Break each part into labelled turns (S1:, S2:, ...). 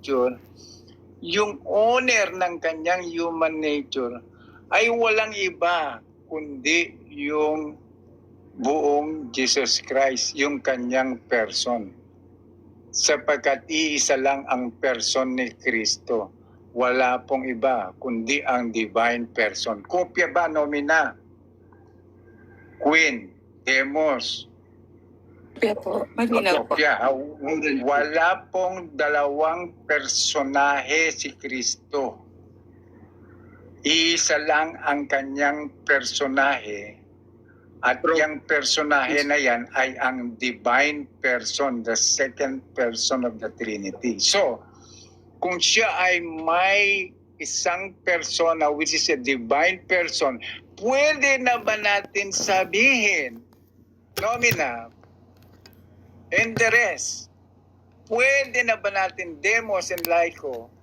S1: nature, yung owner ng kanyang human nature ay walang iba kundi yung buong Jesus Christ, yung kanyang person. Sapagkat iisa lang ang person ni Kristo. Wala pong iba kundi ang divine person. Kopya ba, nomina? Queen, Demos,
S2: Kopya po. Malinaw po.
S1: kopya. Wala pong dalawang personahe si Kristo. Iisa lang ang kanyang personahe. At yung personahe na yan ay ang divine person, the second person of the Trinity. So, kung siya ay may isang persona which is a divine person, pwede na ba natin sabihin, nomina, and the rest, pwede na ba natin, Demos and Laiko,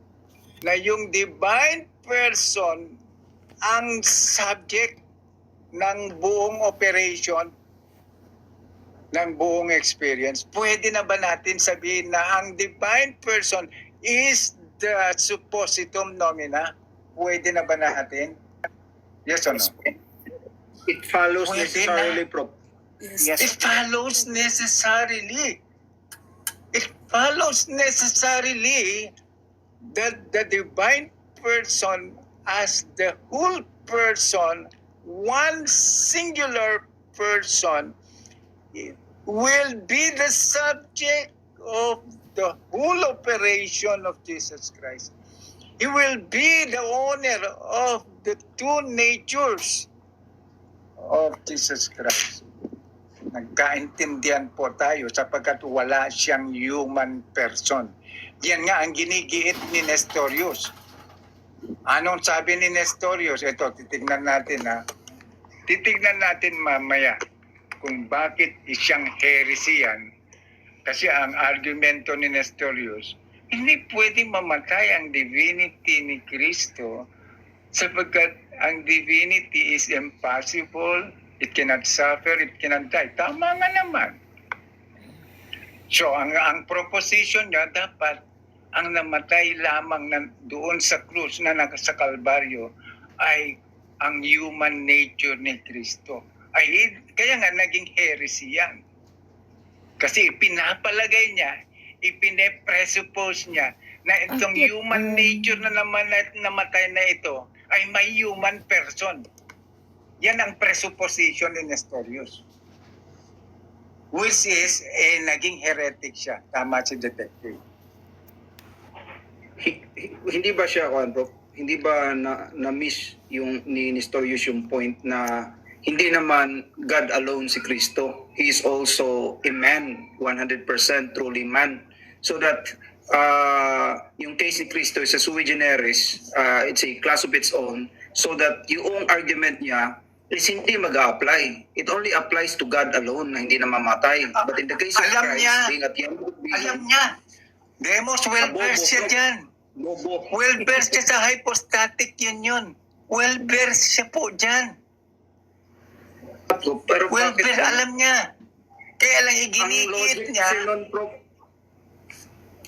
S1: na yung divine person ang subject ng buong operation, ng buong experience? Pwede na ba natin sabihin na ang divine person is the suppositum nomina? Pwede na ba natin? Yes or no?
S3: It follows
S1: Pwede
S3: necessarily,
S1: na.
S3: Prof.
S2: Yes.
S1: It follows necessarily. It follows necessarily that the divine person as the whole person, one singular person, will be the subject of the whole operation of Jesus Christ. He will be the owner of the two natures of Jesus Christ. Nagkaintindihan po tayo sapagkat wala siyang human person. Yan nga ang ginigiit ni Nestorius. Anong sabi ni Nestorius? Ito, titignan natin ha. Titignan natin mamaya kung bakit siyang heresy yan. Kasi ang argumento ni Nestorius, hindi pwedeng mamatay ang divinity ni Kristo sapagkat ang divinity is impossible, it cannot suffer, it cannot die. Tama nga naman. So, ang proposition niya, dapat ang namatay lamang doon sa krus na sa Kalbaryo ay ang human nature ni Kristo. Ay, kaya nga naging heresy yan. Kasi pinapalagay niya, ipine-presuppose niya na itong human nature na naman namatay na ito ay may human person. Yan ang presupposition ni Nestorius. Which is, naging heretic siya. Tama si detective.
S3: Hindi ba siya, Prof? Hindi ba na-miss yung ni Nestorius yung point na hindi naman God alone si Kristo. He is also a man, 100% truly man. So that yung case ni Kristo is a sui generis, it's a class of its own, so that yung argument niya is hindi mag-a-apply. It only applies to God alone na hindi na mamatay. But in the case of
S1: Alam
S3: Christ,
S1: niya.
S3: being at the end of the day,
S1: Alam niya. Demos, well-versed siya dyan. Well-versed siya sa hypostatic union. Well-versed siya po dyan.
S3: Pero
S1: Well-versed, alam niya. Kaya lang iginigit niya.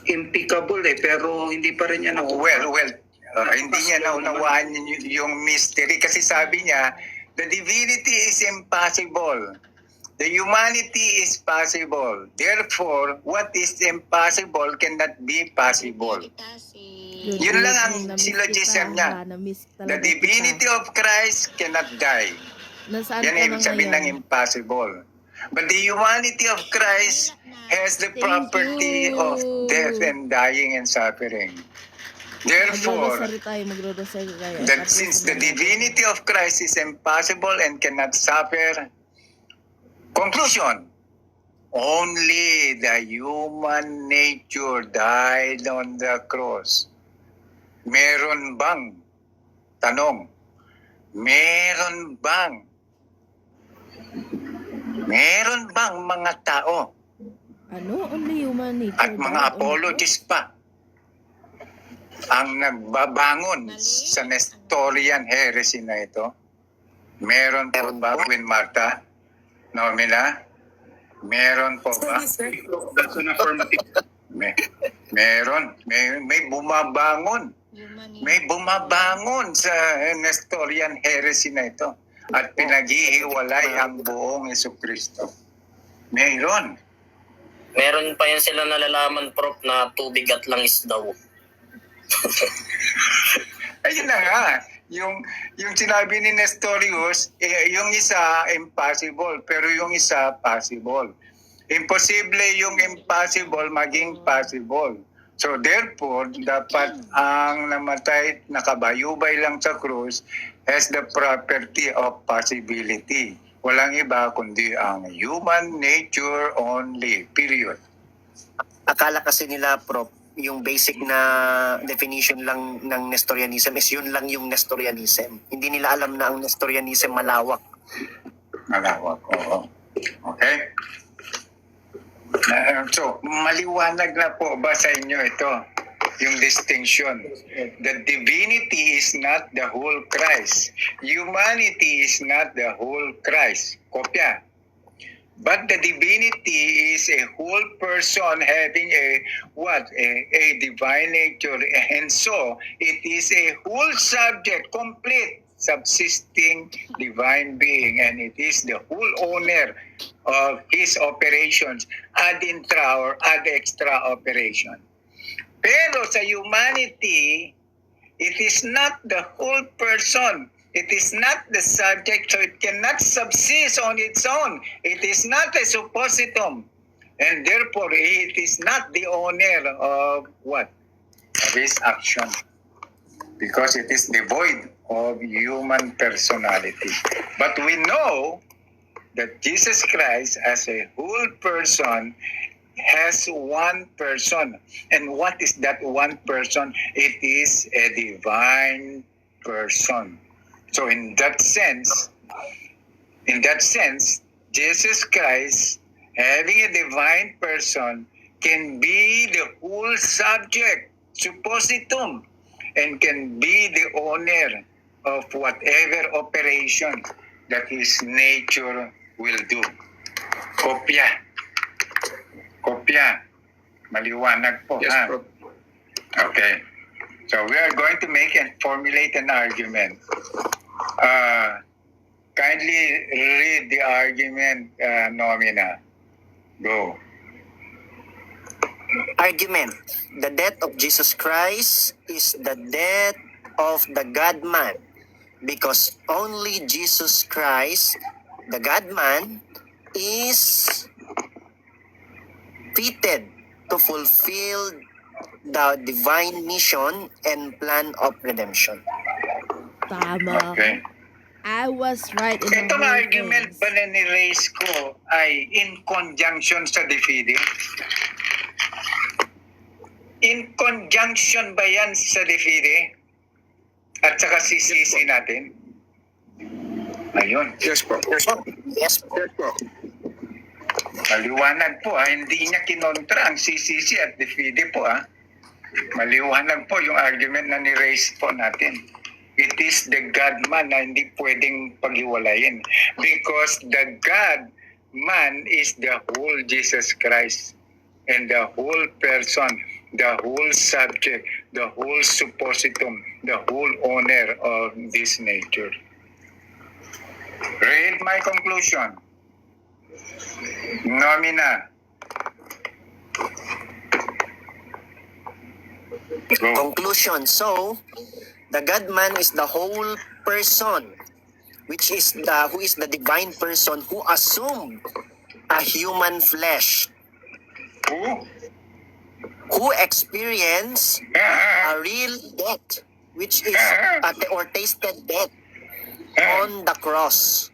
S3: Impeccable pero hindi pa rin niya
S1: Well, hindi niya naunawaan yung mystery. Kasi sabi niya, the divinity is impossible. The humanity is possible. Therefore, what is impossible cannot be possible. Yun lang ang syllogism niya. The divinity of Christ cannot die. Yan ang ibig sabihin ng impossible. But the humanity of Christ has the property of death and dying and suffering. Therefore, that since the divinity of Christ is impossible and cannot suffer, conclusion, only the human nature died on the cross. Meron bang, tanong, meron bang mga tao
S4: Only human nature
S1: at mga apologists pa ang nagbabangon sa Nestorian heresy na ito? Meron po ba, Queen Martha? Nomina? Meron po ba?
S3: That's an affirmative.
S1: Meron. May bumabangon. May bumabangon sa Nestorian heresy na ito. At pinaghihiwalay ang buong Jesucristo. Meron.
S5: Meron pa yan sila nalalaman, Prof, na tubig at langis daw.
S1: Ayun na nga. Yung sinabi ni Nestorius, yung isa impossible, pero yung isa possible. Imposible yung impossible maging possible. So therefore, dapat ang namatay, nakabayubay lang sa krus, has the property of possibility. Walang iba kundi ang human nature only, period.
S6: Akala kasi nila, Prof, yung basic na definition lang ng Nestorianism is yun lang yung Nestorianism. Hindi nila alam na ang Nestorianism malawak.
S1: Malawak, oo. Okay? So, maliwanag na po ba sa inyo ito, yung distinction? The divinity is not the whole Christ. Humanity is not the whole Christ. Kopya. But the divinity is a whole person having a divine nature, and so it is a whole subject, complete, subsisting divine being, and it is the whole owner of his operations ad intra or ad extra operation. Pero sa humanity, it is not the whole person. It is not the subject, so it cannot subsist on its own. It is not a suppositum. And therefore, it is not the owner of what? Of his action. Because it is devoid of human personality. But we know that Jesus Christ, as a whole person, has one person. And what is that one person? It is a divine person. So in that sense, Jesus Christ, having a divine person, can be the whole subject, suppositum, and can be the owner of whatever operation that his nature will do. Kopya. Kopya. Maliwanag po,
S3: Yes,
S1: ha?
S3: Prof.
S1: Okay. So we are going to make and formulate an argument. Kindly read the argument, Nomina. Go.
S6: Argument. The death of Jesus Christ is the death of the God-man because only Jesus Christ, the God-man, is fitted to fulfill the divine mission and plan of redemption.
S4: Tama.
S1: Okay.
S4: I was right in the
S1: Itong
S4: whole
S1: argument
S4: things.
S1: ba na ni-raise ko ay in conjunction sa defeating? In conjunction ba yan sa defeating? At saka sisisi natin? Ayun.
S3: Yes, Prof.
S6: Yes,
S3: Yes, Prof.
S1: Maliwanag po, hindi niya kinontra ang CCC at defeating po. Maliwanag po yung argument na ni-raise po natin. It is the God-man na hindi pwedeng paghiwalayin. Because the God-man is the whole Jesus Christ. And the whole person, the whole subject, the whole suppositum, the whole owner of this nature. Read my conclusion. Nomina. Go.
S6: Conclusion. So, the God-man is the whole person, which is who is the divine person who assumed a human flesh,
S1: Who?
S6: who experienced a real death, which is or tasted death on the cross.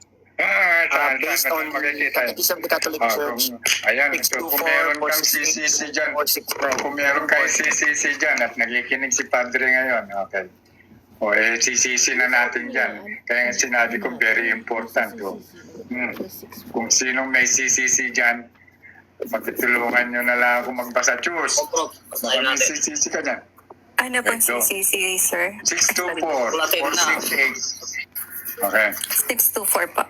S6: Based on Catechism of the Catholic Church,
S1: Ayan, so
S6: 624,
S1: kung meron kang
S6: 468,
S1: CCC dyan,
S6: 469.
S1: kung meron kang CCC dyan at nakikinig si Padre ngayon, okay. O CCC na natin dyan. Kaya nga sinabi ko, very important. Kung sinong may CCC dyan, magtutulungan nyo na lang ako magbasa. Choose. Baka may CCC ka dyan.
S2: Ano pong
S1: Ito.
S2: CCC, sir?
S1: 624-468. Okay.
S2: 624 po.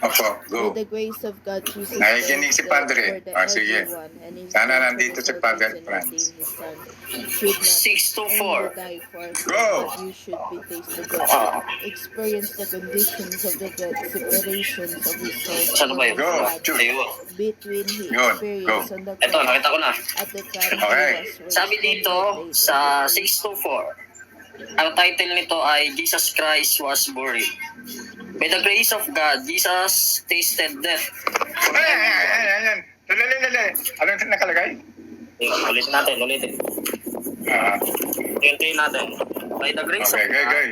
S1: Opo, go.
S4: With the grace of God, Jesus
S1: Nakikinig si
S4: Christ,
S1: Padre.
S4: for the
S1: Sige.
S4: everyone, and his
S1: Sana
S4: blood
S1: nandito
S4: for
S1: si
S4: the
S1: Padre
S4: purpose and
S1: Franz.
S4: ordained his Son should not
S5: 624.
S4: only die for us,
S1: Go.
S4: but you should be taste the death, experience the conditions of the death, separations of his soul
S5: Saan ba
S4: from
S5: yun?
S4: his
S1: Go.
S4: body,
S1: Choose.
S5: Ayun.
S4: between he
S1: Yun,
S4: experienced
S1: go.
S4: on the
S5: Ito,
S4: cross
S5: nakita ko na.
S4: at the time
S1: Okay.
S4: he was raised
S5: Sabi
S4: from
S5: dito
S4: the place
S5: sa
S4: of the grave.
S5: 624, ang title nito ay Jesus Christ was buried. By the grace of God, Jesus tasted death.
S1: Ayan. Anong nakalagay?
S5: Ulitin.
S1: Ah,
S5: Hintayin natin. By the grace
S1: okay,
S5: of
S1: okay,
S5: God,
S1: okay.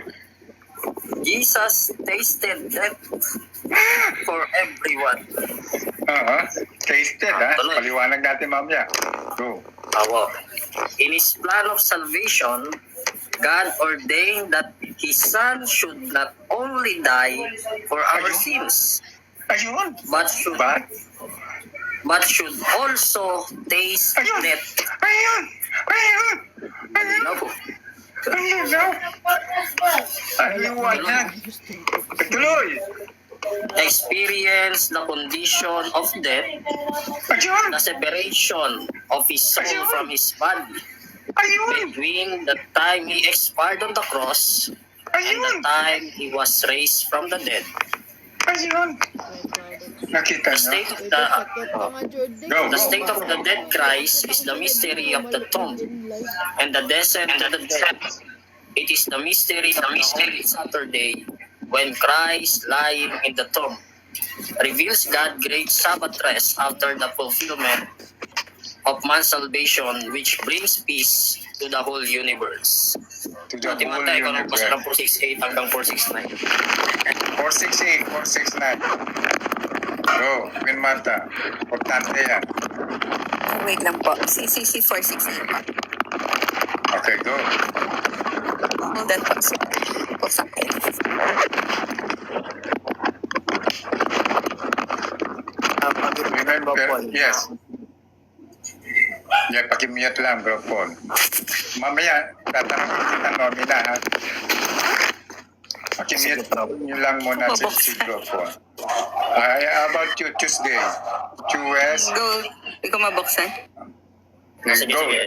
S5: Jesus tasted death for everyone.
S1: Tasted, ha? Paliwanag natin mamaya. Go.
S5: Awa. In His plan of salvation, God ordained that His Son should not only die for our sins,
S1: Ayun.
S5: but should also taste
S1: Ayun.
S5: death.
S1: Ayun.
S5: No.
S1: Aliwanag. Tuloy.
S5: Experience the condition of death,
S1: Ayun.
S5: the separation of His soul from His body,
S1: Ayun.
S5: between the time He expired on the cross and the
S1: Ayun.
S5: time He was raised from the dead.
S1: Ayun. Nakita
S5: The
S1: niyo?
S5: state of
S4: Pwede
S5: the
S4: sakit pa nga, Jordan.
S1: Go.
S5: The state of the dead Christ is the mystery of the tomb and the descent of the dead. It is the mystery of the Holy Saturday when Christ lying in the tomb reveals God's great Sabbath rest after the fulfillment of man's salvation, which brings peace to the whole universe.
S1: To the whole
S5: Timothy, ikaw nang basa ng
S1: universe.
S5: 468 hanggang 469.
S1: 468, 469. Go. Queen Martha. Importante yan.
S2: Wait lang po. CCC 469 po.
S1: Okay, go.
S2: Hold on po. Po sa akin.
S1: Remember, yes. Yeah, pakimute lang, bro, Paul. Mamaya, tatanungin kita, Nomina, ha? Pakimute nyo lang muna si bro, Paul. About you, Tuesday. QS,
S2: Go. Hindi ko mabuksan.
S5: Sige,
S1: go.
S5: sige.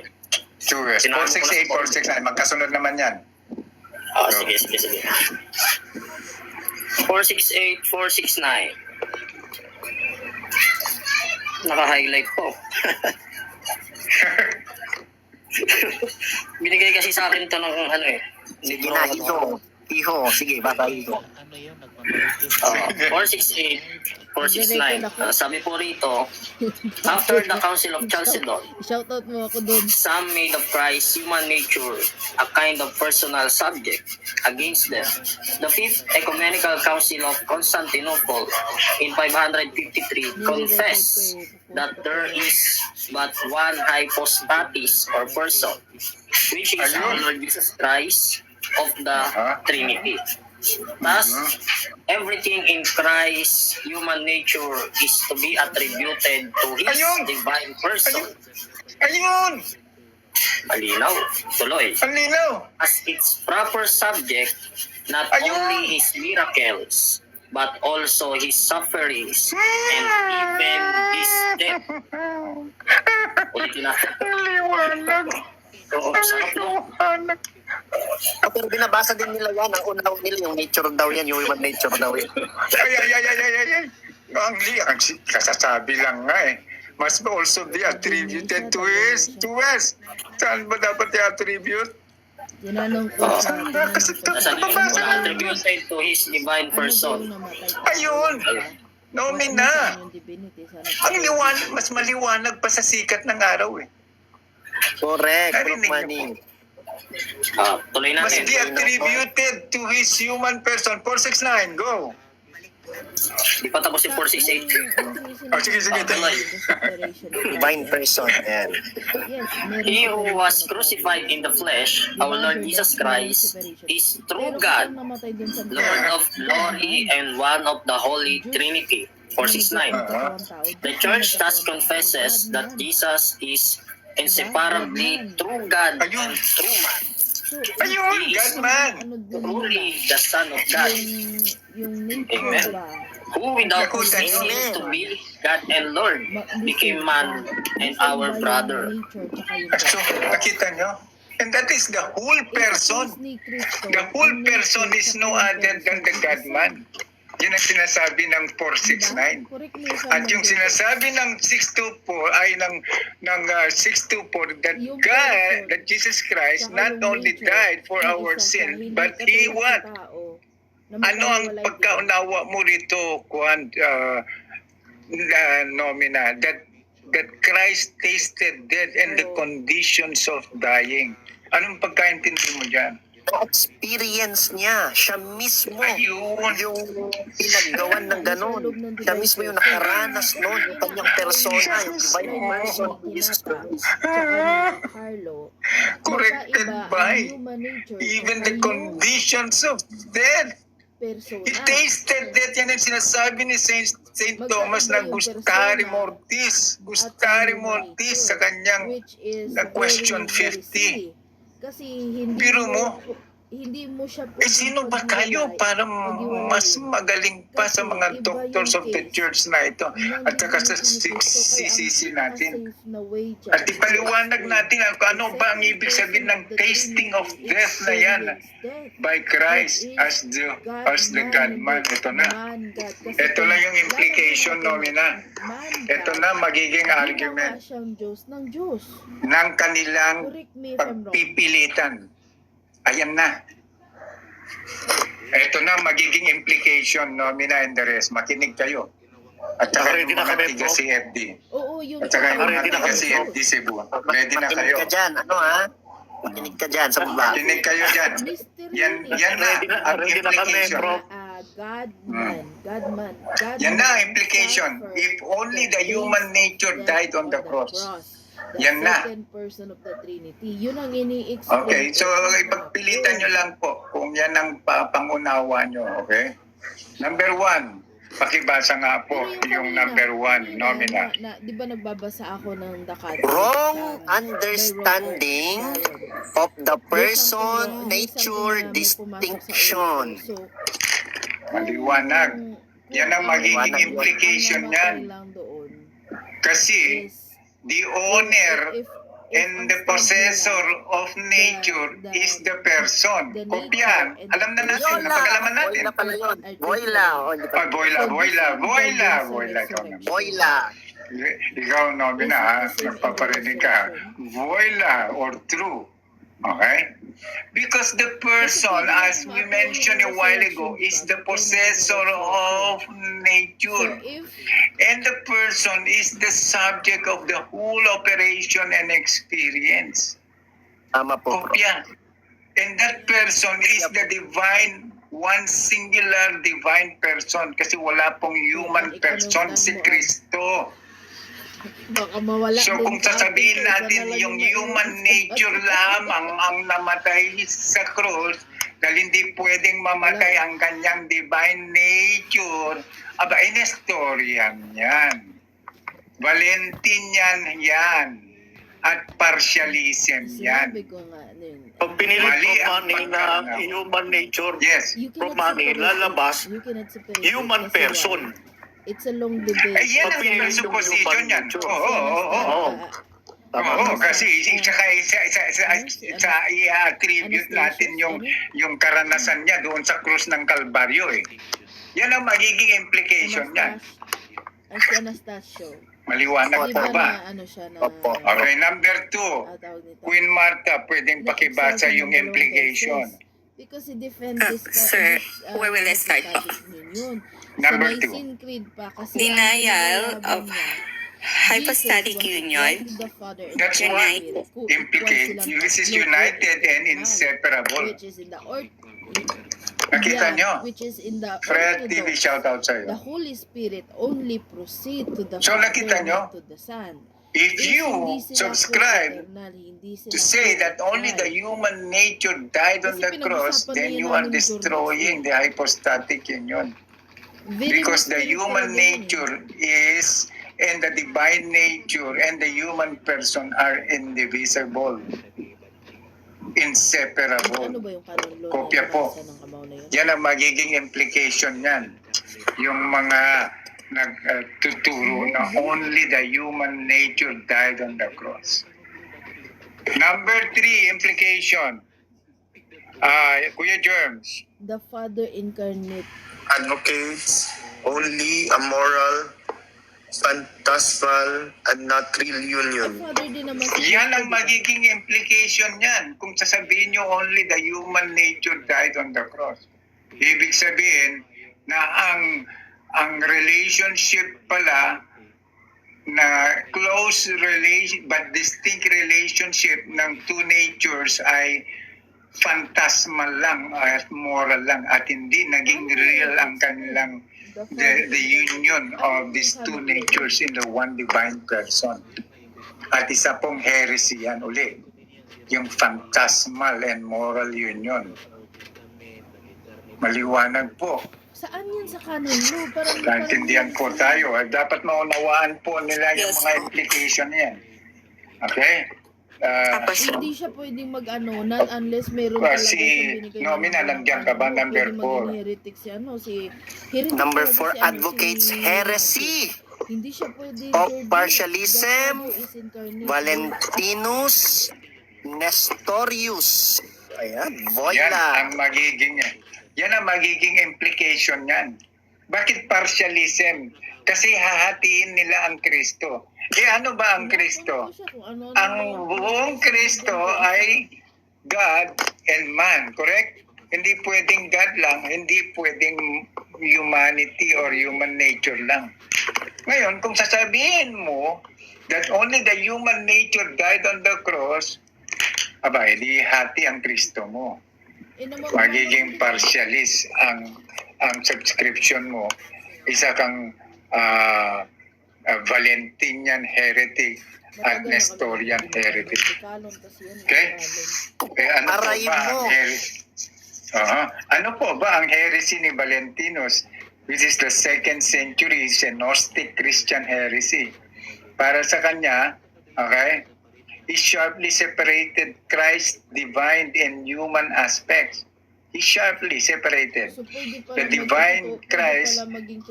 S1: QS, 468, 469, magkasunod naman yan.
S5: Sige. 468, 469. Naka-highlight po. Binigay kasi sa akin to ng ano eh.
S6: Sige na, Iho. Sige, bata Iho.
S5: 468, 469. Sabi po rito, after the Council of Chalcedon,
S4: Shoutout mo ako dun.
S5: some made of Christ's human nature a kind of personal subject against them. The Fifth Ecumenical Council of Constantinople in 553 confessed that there is but one hypostasis or person, which is our Lord Jesus Christ of the Trinity. Thus, everything in Christ's human nature is to be attributed to His
S1: Ayun!
S5: divine person.
S1: Ayun!
S5: Malinaw, tuloy.
S1: Ang linaw!
S5: As its proper subject, not
S1: Ayun!
S5: only His miracles, but also His sufferings and even His death. Ulitin natin.
S1: Liwanag!
S5: Oo, sarap no?
S1: Liwanag!
S6: Pero binabasa din nila yan. Ang una nila yung nature daw yan. Yung human nature daw yan.
S1: Ay. Ang kasasabi lang nga eh. Must also be attributed to us. Saan ba dapat i-attribute?
S4: Tinanong ko sa
S1: Saan ba? Kasi
S5: Nasa
S1: babasa lang.
S5: attributed to His divine person.
S1: Ayun! Nomina! Ang liwanag, mas maliwanag pa sa sikat ng araw eh.
S6: Correct.
S1: Narinig
S6: Proof
S1: niyo
S6: money.
S5: Tuloy
S1: Must
S5: natin.
S1: be attributed to his human person. 469, go!
S5: Di pa tapos yung 468.
S1: Sige.
S6: Divine person. Yan.
S5: He who was crucified in the flesh, our Lord Jesus Christ, is true God, Lord of glory, and one of the Holy Trinity. 469. The Church thus confesses that Jesus is inseparably true God and true man.
S1: Ayun! God man!
S5: Truly the Son of God.
S4: Yung nature
S5: Amen.
S4: ba?
S5: who without
S1: Nakutan nyo.
S5: ceasing to be God and Lord, became man and our brother.
S1: So, nakita nyo? And that is the whole person. The whole person is no other than the God-man. Yun ang sinasabi ng 469. At yung sinasabi ng 624 ay ng 624 that God, that Jesus Christ not only died for our sin, but He what? Ano ang pagkaunawa mo rito, Juan, Nomina, that Christ tasted death and the conditions of dying. Anong pagkaintindi mo dyan?
S6: Experience niya. Siya mismo.
S1: Ayun.
S6: Yung pinaggawan ng ganun. Siya mismo yung nakaranas noon. Yung kanyang persona. Yung divine person. Jesus Christ.
S1: Corrected by even the conditions of death. He tasted death. Yan ang sinasabi ni Saint Thomas na gustari mortis. Gustari mortis sa kanyang question 50.
S4: Kasi hindi
S1: Biro mo,
S4: hindi mo siya
S1: sino ba kayo para mas magaling pa sa mga doctors of the church na ito at saka sa sisisi natin? At ipaliwanag natin ano ba ang ibig sabihin ng tasting of death na yan by Christ as the God-man. Ito na. Ito na yung implication, Nomina. Ito na magiging argument ng kanilang pagpipilitan. Ayan na. Ito na magiging implication, Nomina and the rest. Makinig kayo. At saka yung mga tiga CFD.
S4: Oo, yun.
S1: At saka yung mga tiga CFD Cebu. Ready na kayo.
S6: Makinig ka dyan. Ano ha? Makinig ka dyan sa baba.
S1: Makinig kayo dyan. Yan na ang implication.
S4: God-man.
S1: Yan na ang implication. If only the human nature died on the cross. Yan na.
S4: Second person of the Trinity. Yun ang ini-explain.
S1: Okay, so ipagpilitan nyo lang po kung yan ang pangunawa nyo, okay? Number 1, pakibasa nga po yung number 1, Nomina.
S4: Di ba nagbabasa ako ng Dakati?
S6: Wrong understanding of the person, nature, distinction.
S1: Maliwanag. Yan ang magiging implication yan. Kasi the owner and the possessor of nature is the person. Kopyan. Alam na natin, napag-alaman natin.
S6: Boyla.
S1: Ikaw, Nomina, ha? Nagpaparinig ka. Voila or true. Okay? Because the person, as we mentioned a while ago, is the possessor of nature. And the person is the subject of the whole operation and experience.
S6: Tama po.
S1: Kopya. And that person is the divine, one singular divine person. Kasi wala pong human person si Kristo.
S4: Baka mawala.
S1: So kung sasabihin natin yung human nature lamang ang namatay sa cross, dahil hindi pwedeng mamatay ang kanyang divine nature, aba, Nestorian yan. Valentinian yan. At partialism yan.
S4: Sinabi ko nga yun.
S7: Pag pinilit
S1: Mali
S7: mo
S1: ang
S7: money na
S1: pagkakataon.
S7: human nature,
S1: Yes.
S4: You cannot
S7: money,
S4: separate
S7: lalabas,
S4: it. You cannot separate it
S7: human
S4: kasi
S7: person.
S4: why? It's a long debate.
S1: Ay, yan ang
S7: Pag
S1: presupposition yan. Oo. Oo, kasi i-attribute natin yung karanasan niya doon sa krus ng Kalbaryo eh. Yan ang magiging implication niyan.
S4: Ang si Anastasio.
S1: Maliwanag
S4: Di
S1: po
S4: ba
S1: ba?
S4: na ano siya na...
S6: Opo.
S1: Okay, number 2.
S4: tawag nito?
S1: Queen Martha, pwedeng pakibasa yung implication.
S4: Because he defends this...
S2: Sir, where will I start?
S1: Number 2.
S4: Creed pa kasi
S2: Denial of hypostatic union.
S1: That's what implicates. This is united and inseparable.
S4: Which is in the order.
S1: Nakita nyo?
S4: Which is in the
S1: Fred TV, shout out
S4: The
S1: sa'yo.
S4: Holy Spirit only proceed to the
S1: So, nakita
S4: Father,
S1: nyo?
S4: not to the Son.
S1: If you subscribe to say that only the human nature died on the cross, then you are destroying the hypostatic union. Because the human nature is, and the divine nature and the human person are indivisible,
S4: Ano
S1: inseparable.
S4: ba yung kanon?
S1: Kopya po. Yan ang magiging implication yan. yung mga nagtuturo na only the human nature died on the cross. Number 3, implication. Kuya Germs.
S4: The Father incarnate.
S7: Advocates only a moral, phantasmal, and not real
S4: The
S7: union.
S4: Father din naman si
S1: Yan
S4: Cristo,
S1: ang
S4: di ba?
S1: magiging implication niyan kung sasabihin nyo only the human nature died on the cross. Ibig sabihin na ang relationship pala na close relation but distinct relationship ng two natures ay phantasmal lang at moral lang at hindi naging real ang kanilang the union of these two natures in the one divine person. At isa pong heresy yan uli, yung phantasmal and moral union. Maliwanag po.
S4: Saan yan sa canon law? Parang
S1: Naintindihan po tayo. Dapat maunawaan po nila yung
S2: Yes,
S1: mga
S2: po.
S1: implication yan. Okay?
S2: Tapos,
S4: hindi siya pwedeng mag-ano, not unless meron talaga
S1: Si
S4: siyang binigay
S1: Nomina,
S4: na
S1: nandiyan ka ba?
S4: ano,
S1: Number
S4: pwedeng
S1: four.
S4: maging heretic si ano, si heretic
S6: Number
S4: talaga
S6: 4
S4: si ano,
S6: advocates
S4: si-
S6: heresy
S4: Hindi siya pwedeng
S6: of
S4: third
S6: partialism,
S4: day. The Father is incarnate.
S6: Valentinus Nestorius. Ayan,
S1: Yan
S6: voila.
S1: ang magiging implication niyan. Bakit partialism? Kasi hahatiin nila ang Kristo. Ano ba ang Kristo? Ang buong Kristo ay God and man, correct? Hindi pwedeng God lang, hindi pwedeng humanity or human nature lang. Ngayon, kung sasabihin mo that only the human nature died on the cross, edi hati ang Kristo mo. Magiging partialist ang subscription mo. Isa kang Valentinian heretic at Nestorian heretic. Okay? Ano po
S6: Aray
S1: ba ang
S6: mo.
S1: heresy? Ano po ba ang heresy ni Valentinus, which is the 2nd century, is a Gnostic Christian heresy? Para sa kanya, okay, he sharply separated Christ's divine and human aspects. He sharply separated. The divine Christ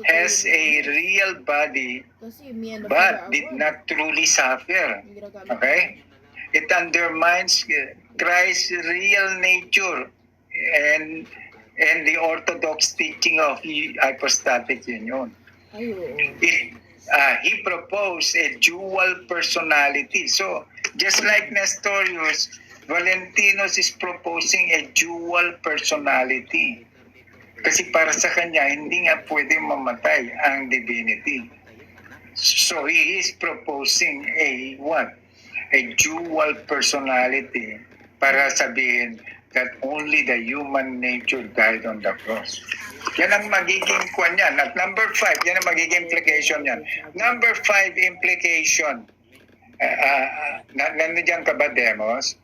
S1: has a real body but did not truly suffer. Okay? It undermines Christ's real nature and the orthodox teaching of hypostatic union. He proposed a dual personality. So, just like Nestorius, Valentinus is proposing a dual personality. Kasi para sa kanya, hindi nga pwede mamatay ang divinity. So he is proposing a what? A dual personality para sabihin that only the human nature died on the cross. Yan ang magiging kwan yan. At number 5, yan ang magiging implication yan. Number 5 implication. Nandiyan ka ba, Demos?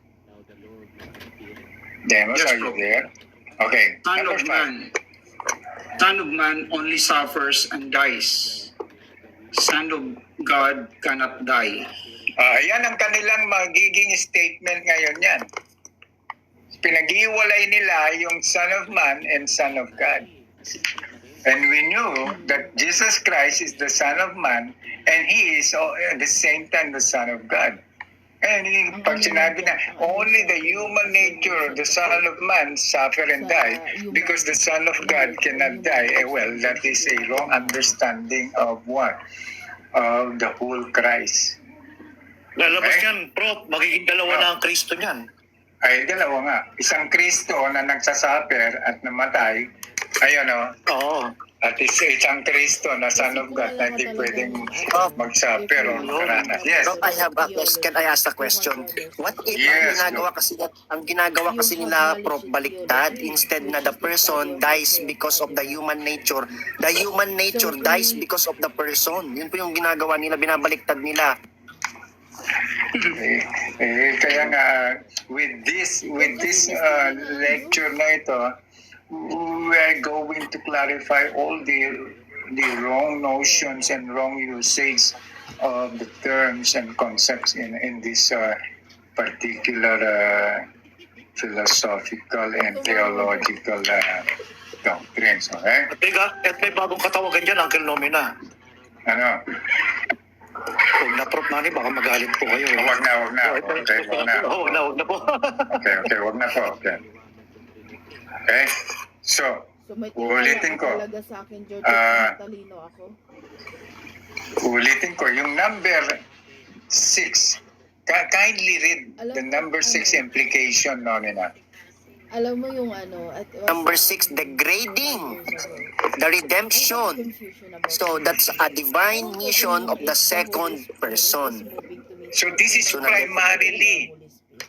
S1: Demos,
S3: Yes,
S1: are you
S3: bro.
S1: there? Okay.
S3: Son
S1: Number
S3: of
S1: 5.
S3: man. Son of man only suffers and dies. Son of God cannot die.
S1: Yan ang kanilang magiging statement ngayon yan. Pinag-iwalay nila yung Son of Man and Son of God. And we knew that Jesus Christ is the Son of Man and He is at the same time the Son of God. And pag sinabi na, only the human nature, the Son of Man, suffer and die because the Son of God cannot die. Well, that is a wrong understanding of what? Of the whole Christ.
S8: Lalabas
S1: Okay.
S8: yan, Prof. Magiging dalawa na ang Kristo niyan.
S1: Ay, dalawa nga. Isang Kristo na nagsasuffer at namatay, ayun o,
S8: Oo.
S1: at isang Kristo na Son of God na hindi pwedeng magsuffer o karanas. Yes.
S6: So I have a question. Can I ask a question? What if
S1: Yes,
S6: ang ginagawa kasi nila, Prof, baliktad, instead na the person dies because of the human nature, the human nature dies because of the person. Yun po yung ginagawa nila, binabaliktad nila.
S1: Kaya nga, with this lecture na ito, we are going to clarify all the wrong notions and wrong usage of the terms and concepts in this particular philosophical and theological doctrines. Okay?
S8: At may bagong katawagan dyan, Uncle Nomina.
S1: Ano?
S8: Huwag na, Prof. Manny, baka magalit po kayo.
S1: Wag na. Okay, wag na.
S8: Huwag na po.
S1: Okay, wag na po. Okay. Okay? So,
S4: So may
S1: Uulitin ko.
S4: talaga sa akin, George,
S1: Ah.
S4: talino ako.
S1: ulitin ko, yung number 6, kindly read the number 6 implication, Nomina.
S4: Alam mo yung ano, at
S6: Number 6, the grading, the redemption. So that's a divine mission of the second person.
S1: So this is primarily,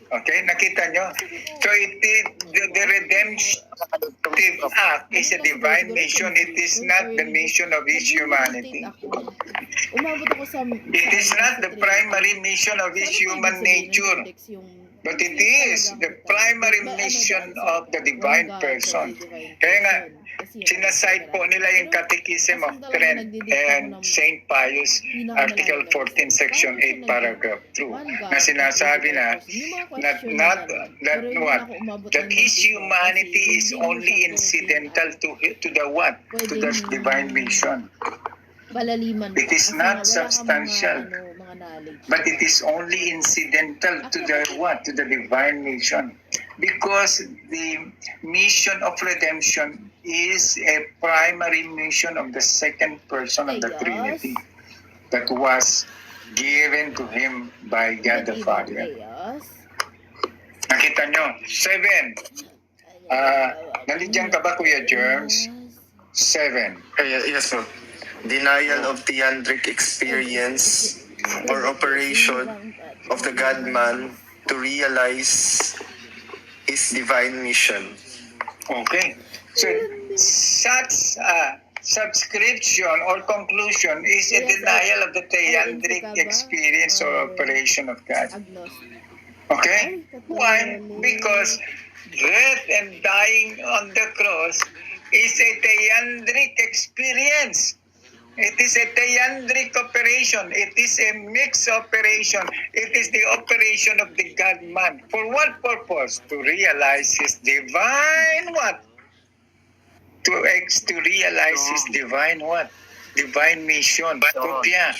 S1: okay, nakita nyo? So the redemptive act is a divine mission. It is not the mission of his humanity.
S4: Umabot ako sa...
S1: It is not the primary mission of his human nature. But it is the primary mission of the divine person. Kaya nga, sinasite po nila yung Catechism of Trent and St. Pius, Article 14, Section 8, Paragraph 2, na sinasabi na that his humanity is only incidental to the what? To the divine mission.
S4: Palaliman.
S1: It is not substantial.
S4: Mga knowledge.
S1: But it is only incidental to the what? To the divine mission. Because the mission of redemption is a primary mission of the second person of the Trinity that was given to him by God the Father. Nakita nyo? 7. Nandiyan ka ba, Kuya Germs? 7.
S7: Yes, sir. Denial of theandric experience or operation of the God-man to realize his divine mission.
S1: Okay. So, such subscription or conclusion is a denial of the theandric experience or operation of God. Okay? Why? Because death and dying on the cross is a theandric experience. It is a theandric operation. It is a mixed operation. It is the operation of the God-man. For what purpose? To realize his divine what? To realize his divine what? Divine mission. Kopya.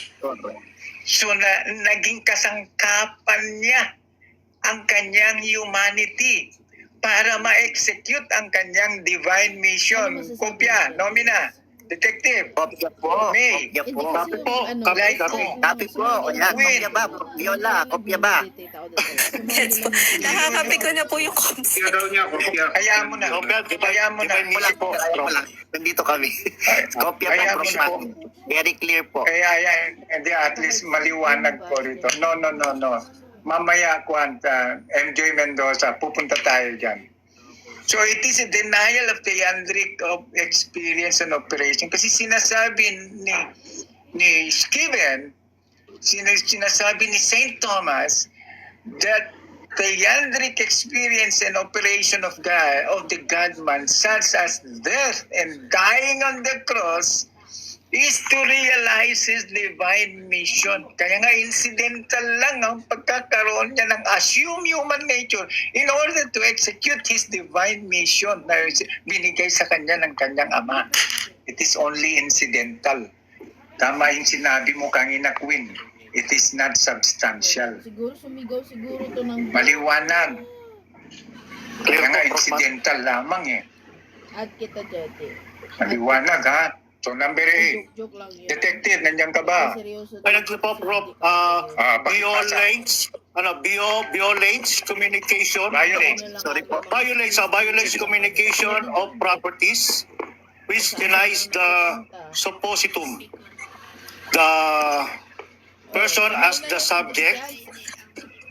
S1: So naging kasangkapan niya ang kanyang humanity para ma-execute ang kanyang divine mission. Kopya, Nomina. Detective.
S6: Kopya po.
S1: May.
S6: Kopya po.
S8: Copy po.
S1: Like
S6: Copy po. O yan, kopya ba? Viola, kopya ba?
S2: Yes po. Nakakapi ko na po yung copy.
S1: Hayaan mo na. Hayaan mo na.
S6: Wala po. Wala. Nandito kami. Kopya po,
S1: Hayaan mo
S6: Prof.
S1: na po.
S6: Manny. Very clear po.
S1: Kaya hindi at least maliwanag po rito. No. Mamaya kwanta, MJ Mendoza, pupunta tayo dyan. So it is a denial of theandric of experience and operation. Kasi sinasabi ni Scriven, sinasabi ni St. Thomas that theandric experience and operation of God, of the God-man, such as death and dying on the cross, is to realize his divine mission. Kaya nga incidental lang ang pagkakaroon niya ng assume human nature in order to execute his divine mission na binigay sa kanya ng kanyang ama. It is only incidental. Tama yung sinabi mo kanina, Queen. It is not substantial.
S4: Siguro sumigaw siguro to ng...
S1: Maliwanag. Kaya nga incidental lamang eh.
S4: At kita, Jete.
S1: Maliwanag ha. So number 8.
S4: Joke lang yun.
S1: Detective, nandiyan ka ba?
S4: Seryoso.
S8: Ay, nagpo, Prof. Violates communication.
S1: Violate.
S6: Sorry po.
S8: Violates communication of properties which denies the suppositum. The person as the subject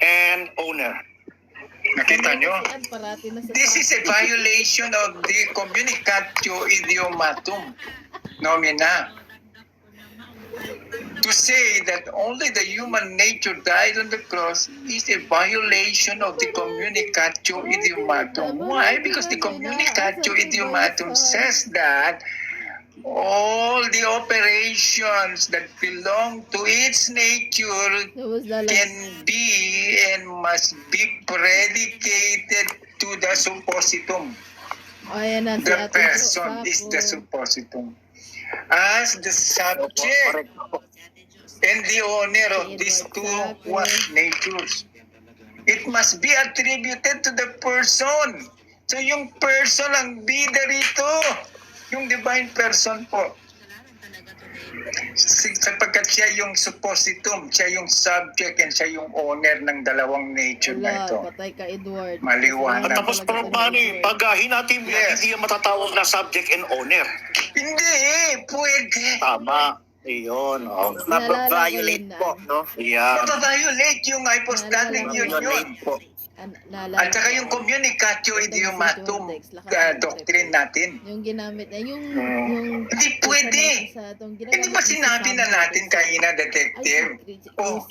S8: and owner.
S1: Nakita nyo? This is a violation of the communicatio idiomatum nomina. To say that only the human nature died on the cross is a violation of the communicatio idiomatum. Why? Because the communicatio idiomatum says that all the operations that belong to its nature can be and must be predicated to the suppositum.
S4: Ayan na si
S1: The
S4: Ate
S1: person is the
S4: Sapo.
S1: suppositum. As the subject
S6: Correct po.
S1: and the owner of
S4: Si
S1: these
S4: Edward
S1: two
S4: Sacker.
S1: what natures. It must be attributed to the person. So yung person ang bida rito. Yung divine person po. Sapagkat siya yung suppositum, siya yung subject, and siya yung owner ng dalawang nature na ito.
S4: Wala, patay ka Edward.
S1: Maliwanag.
S8: At tapos parang Manny, pag hinati mo yan,
S1: Yes.
S8: hindi yan matatawag na subject and owner.
S1: Hindi pwede.
S8: Tama. Iyon. Oh.
S6: Mababiolate po, no?
S8: Yan.
S1: Mababiolate yung hypostatic union.
S6: Mababiolate po.
S1: At saka yung communicatio idiomatum doctrine natin.
S4: Yung ginamit na yung
S1: Hindi pwede. Hindi ba sinabi na natin kanina, detective? Oh,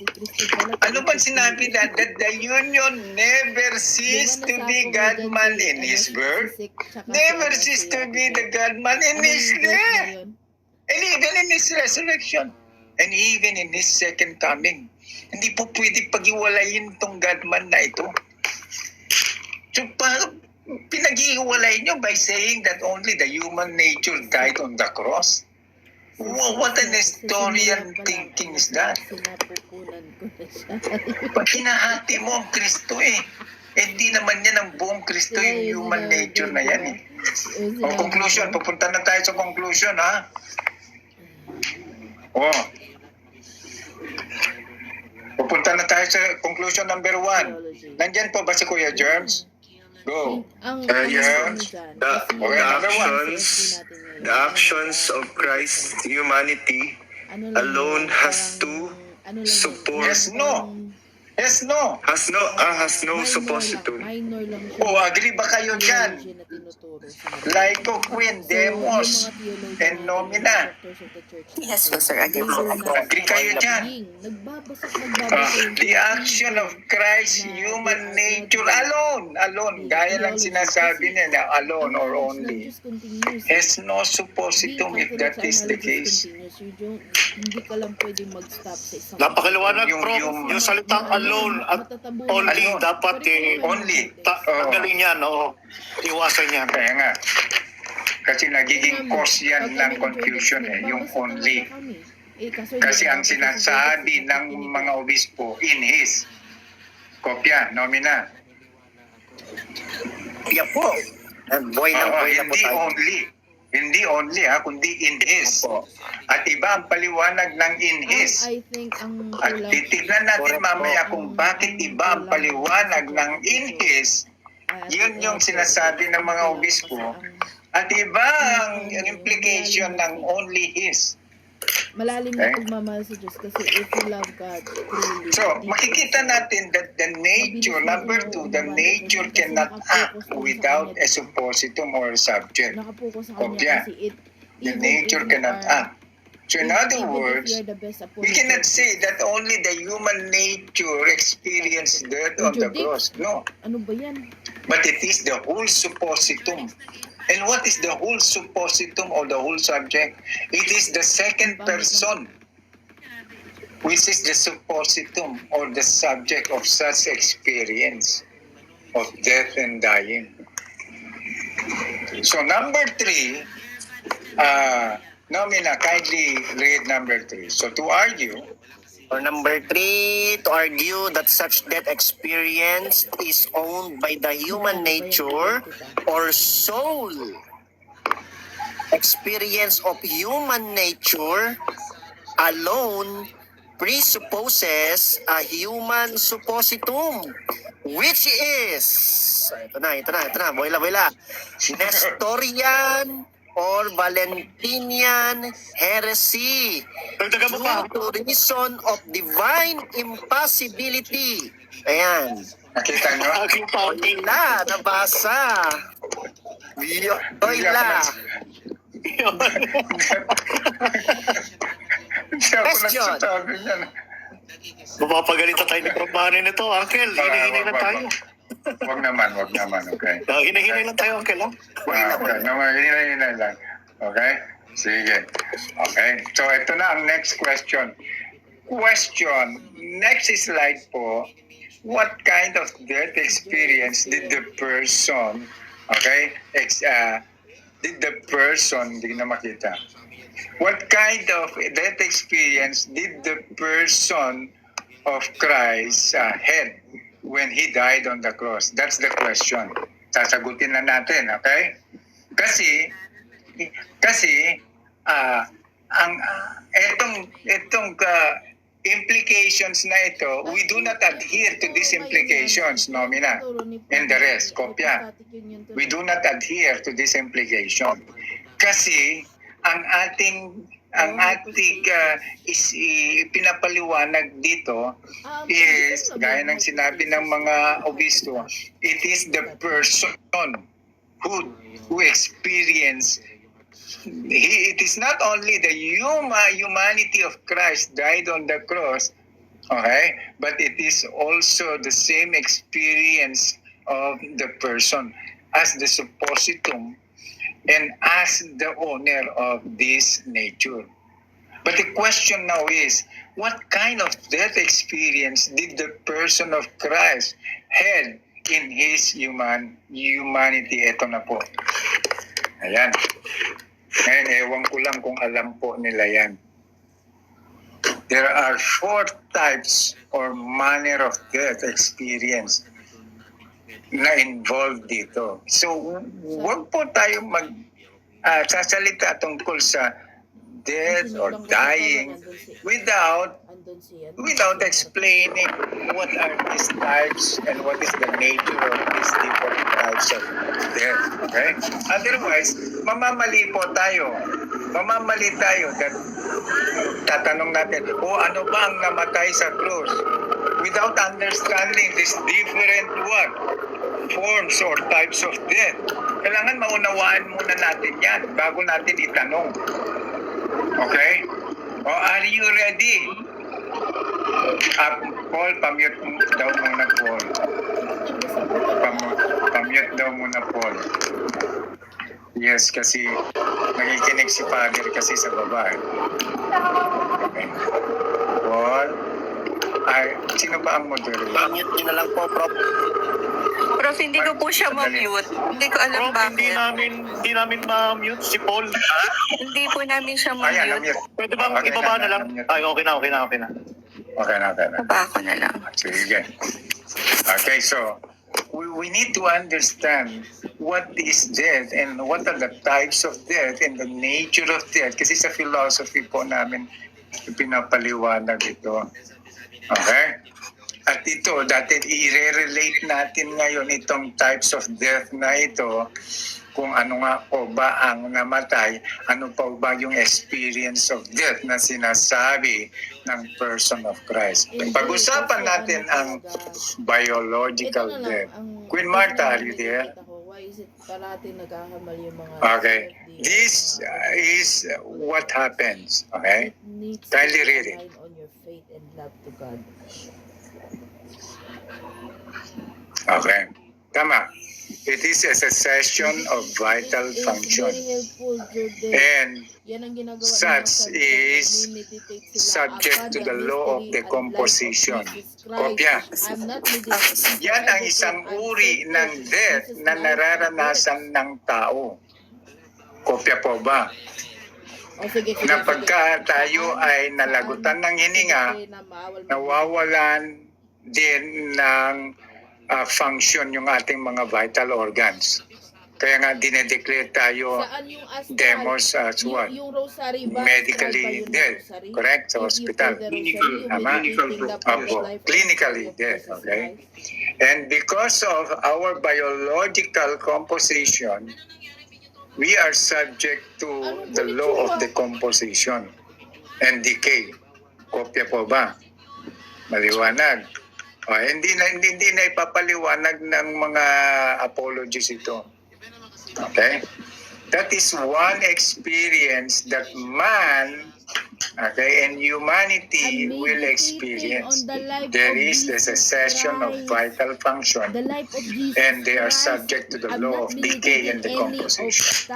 S1: ano ba sinabi na that the union never ceased to be God-man in his birth, never ceased to be the God-man in his death, and even in his resurrection, and even in his second coming. Hindi po pwede pag-iwalayin itong God-man na ito. So, pinag-iwalay nyo by saying that only the human nature died on the cross? What an historian thinking is that?
S4: Sinapupunan ko na siya.
S1: Pag hinahati mo ang Kristo hindi naman yan ang buong Kristo, yung human nature na yan O, conclusion, pupunta na tayo sa conclusion, ha? Oh. Pupunta na tayo sa conclusion number 1. Nandyan po ba si Kuya Germs? Go.
S7: Yes. The actions of Christ's humanity alone has to support-
S1: Yes, no. Yes, no.
S7: has no suppositum.
S4: Minor lang siya.
S1: O, agree ba kayo dyan?
S4: Theology na tinuturo sa
S1: Laiko, Queen, Demos, and Nomina.
S2: Yes po, sir. Agree po.
S1: Agree kayo dyan? The action of Christ's human nature alone, gaya lang sinasabi nila, alone or only, has no suppositum if that is the case.
S4: Hindi ka lang pwedeng mag-stop sa isang
S8: Napakaliwanag,
S1: Yung-
S8: Prof.
S1: yung-
S8: Yung salitang alone at only
S1: Alone.
S8: dapat
S1: Only.
S8: tanggalin yan, oo. Iwasan yan.
S1: Kaya nga, kasi nagiging cause yan ng confusion yung only. Kasi ang sinasabi ng mga obispo, in his, kopya, nomina.
S6: Yan po. Boy na po
S1: Hindi
S6: tayo.
S1: hindi only kundi in his. At iba ang paliwanag ng in his.
S4: I think ang
S1: At titignan natin mamaya kung bakit iba ang paliwanag ng in his. Yun yung sinasabi ng mga obispo. At iba ang implication ng only his.
S4: malalim na pagmamahal sa Diyos kasi if you love God truly.
S1: So, makikita natin that the nature, number 2, the nature cannot act without a suppositum or subject.
S4: Nakapokus sa
S1: Kopya.
S4: kanya kasi
S1: The nature cannot act. So in other words, we cannot say that only the human nature experienced death on the cross. No.
S4: Ano ba yan?
S1: But it is the whole suppositum. And what is the whole suppositum or the whole subject? It is the second person, which is the suppositum or the subject of such experience of death and dying. So number 3, Nomina, kindly read number 3. So to argue,
S6: Or number 3, to argue that such death experience is owned by the human nature or soul. Experience of human nature alone presupposes a human suppositum, which is, ito na, boyla, Nestorian or Valentinian heresy
S8: Dagdagan mo pa.
S6: due to reason of divine impossibility. Ayan.
S1: nakita nyo?
S8: Aking pauting.
S6: Boyla, nabasa. Boyla.
S1: Hindi ako
S6: Question.
S1: nagsasabi niyan.
S8: Mapapagalitan tayo ni Prof. Manny nito, Uncle. Hinahinay lang tayo.
S1: Wag naman, okay.
S8: Hinahinay lang tayo, Uncle. Ha?
S1: Okay, hinay lang. Okay? Sige. Okay. So, ito na ang next question. Next slide po. What kind of death experience did the person Okay? Did the person, hindi na makita. What kind of death experience did the person of Christ had when he died on the cross? That's the question. Sasagutin na natin, okay? Kasi etong implications na ito, we do not adhere to these implications, nomina, and the rest, kopya. We do not adhere to this implication. Kasi ang ating pinapaliwanag dito is, gaya ng sinabi ng mga obispo, it is the person who experience. It is not only the humanity of Christ died on the cross, okay, but it is also the same experience of the person as the suppositum and as the owner of this nature. But the question now is, what kind of death experience did the person of Christ had in his humanity? Ito na po. Ayan. Ngayon, ewan ko lang kung alam po nila yan. There are 4 types or manner of death experience na involved dito. So, huwag po tayo sasalita tungkol sa death or dying without explaining what are these types and what is the nature of these different types of death. Okay? Otherwise, mamamali tayo that tatanong natin, ano ba ang namatay sa krus? Without understanding these different forms or types of death. Kailangan maunawaan muna natin yan bago natin itanong. Okay? Are you ready? Paul, pamute daw muna, Paul. Pamute daw muna, Paul. Yes, kasi nakikinig si Father kasi sa baba. Okay. Paul, sino ba ang moderator?
S6: Mute nyo na lang po, Prof.
S2: Prof, hindi ko po siya ma-mute. Hindi ko alam
S8: Prof,
S2: bakit.
S8: hindi namin ma-mute si Paul.
S2: Hindi po namin siya
S1: Ayan,
S2: ma-mute.
S1: na-mute.
S8: Pwede bang
S1: Okay
S8: ibaba
S1: na,
S8: na lang?
S1: na-mute.
S8: Ay, okay na.
S1: Okay na.
S2: Baba ko na lang.
S1: Sige. Okay, so we need to understand what is death and what are the types of death and the nature of death. Kasi sa philosophy po namin pinapaliwanag ito. Okay? At ito, dati i-relate natin ngayon itong types of death na ito, kung ano nga po ba ang namatay, ano pa ba yung experience of death na sinasabi ng person of Christ. Pag-usapan natin ang biological death. Queen Martha, are you there?
S4: Why is it parating nagkakamali yung mga
S1: Okay. This is what happens. Okay?
S4: It needs to
S1: Kindly
S4: be
S1: read it.
S4: aligned on your faith and love to God.
S1: Okay. Tama. It is a cessation of vital
S4: It is
S1: function.
S4: very helpful, Jordan.
S1: And
S4: Yan ang ginagawa ng
S1: such
S4: mga
S1: is
S4: nagme-meditate sila.
S1: subject to the law of decomposition. Kopya.
S4: I'm not meditating.
S1: Yan ang isang uri ng death na nararanasan ng tao. Kopya po ba? Na pagka tayo ay nalagutan ng hininga, nawawalan din ng function yung ating mga vital organs. Kaya nga dinedeclare tayo demos as what? Medically dead. Correct? Sa hospital. Tama? Opo. Clinically dead. Okay? And because of our biological composition, we are subject to the law of decomposition and decay. Kopya po ba? Maliwanag. Hindi na ipapaliwanag ng mga apologies ito. Okay? That is one experience that man, okay, and humanity will experience. There is the cessation of vital function, and they are subject to the law of decay and decomposition.